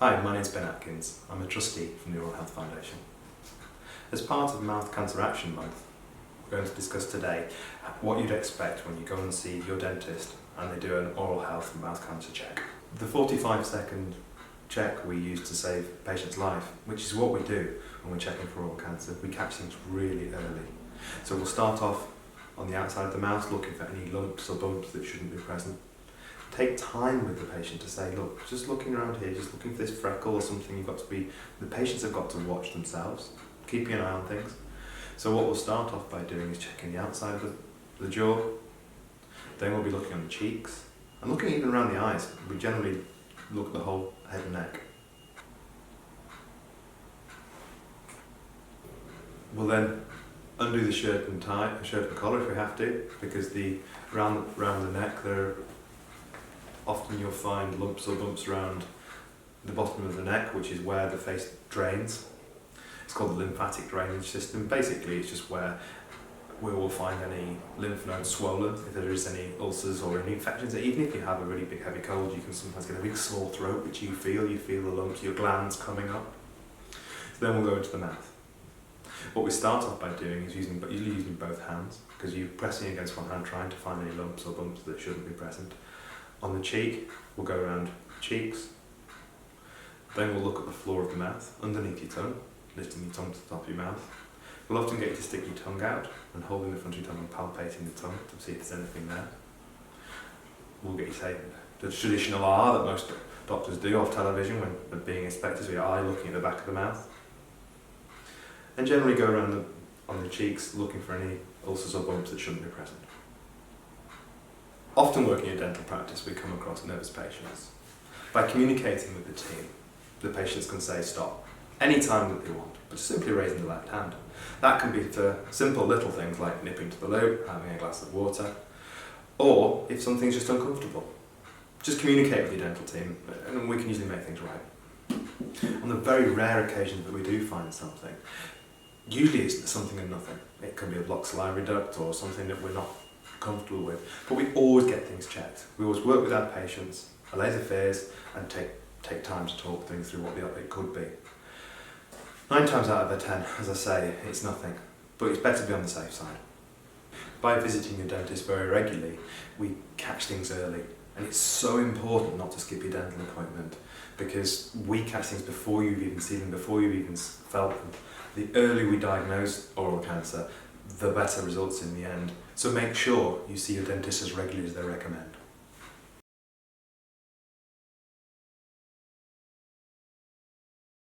Hi, my name's Ben Atkins. I'm a trustee from the Oral Health Foundation. As part of Mouth Cancer Action Month, we're going to discuss today what you'd expect when you go and see your dentist and they do an oral health and mouth cancer check. The 45-second check we use to save a patient's life, which is what we do when we're checking for oral cancer. We catch things really early. So we'll start off on the outside of the mouth looking for any lumps or bumps that shouldn't be present. Take time with the patient to say, look, just looking around here, just looking for this freckle or something, the patients have got to watch themselves, keeping an eye on things. So what we'll start off by doing is checking the outside of the jaw, then we'll be looking on the cheeks, and looking even around the eyes. We generally look at the whole head and neck. We'll then undo the shirt and collar if we have to, because around the neck often you'll find lumps or bumps around the bottom of the neck, which is where the face drains. It's called the lymphatic drainage system. Basically, it's just where we will find any lymph nodes swollen, if there is any ulcers or any infections. Even if you have a really big heavy cold, you can sometimes get a big sore throat, which you feel the lumps, your glands coming up. So then we'll go into the mouth. What we start off by doing is usually using both hands, because you're pressing against one hand trying to find any lumps or bumps that shouldn't be present. On the cheek, we'll go around the cheeks. Then we'll look at the floor of the mouth, underneath your tongue, lifting your tongue to the top of your mouth. We'll often get you to stick your tongue out and holding the front of your tongue and palpating the tongue to see if there's anything there. We'll get you to say the traditional R that most doctors do off television when they're being inspected, so your eye looking at the back of the mouth. And generally go around on the cheeks looking for any ulcers or bumps that shouldn't be present. Often working in dental practice, we come across nervous patients. By communicating with the team, the patients can say stop any time that they want, but simply raising the left hand. That can be for simple little things like nipping to the loo, having a glass of water, or if something's just uncomfortable. Just communicate with your dental team and we can usually make things right. On the very rare occasions that we do find something, usually it's something and nothing. It can be a blocked salivary duct or something that we're not comfortable with, but we always get things checked. We always work with our patients, allay the fears, and take time to talk things through what it could be. 9 times out of 10, as I say, it's nothing, but it's better to be on the safe side. By visiting your dentist very regularly, we catch things early, and it's so important not to skip your dental appointment, because we catch things before you've even seen them, before you've even felt them. The earlier we diagnose oral cancer, the better results in the end. So make sure you see your dentist as regularly as they recommend.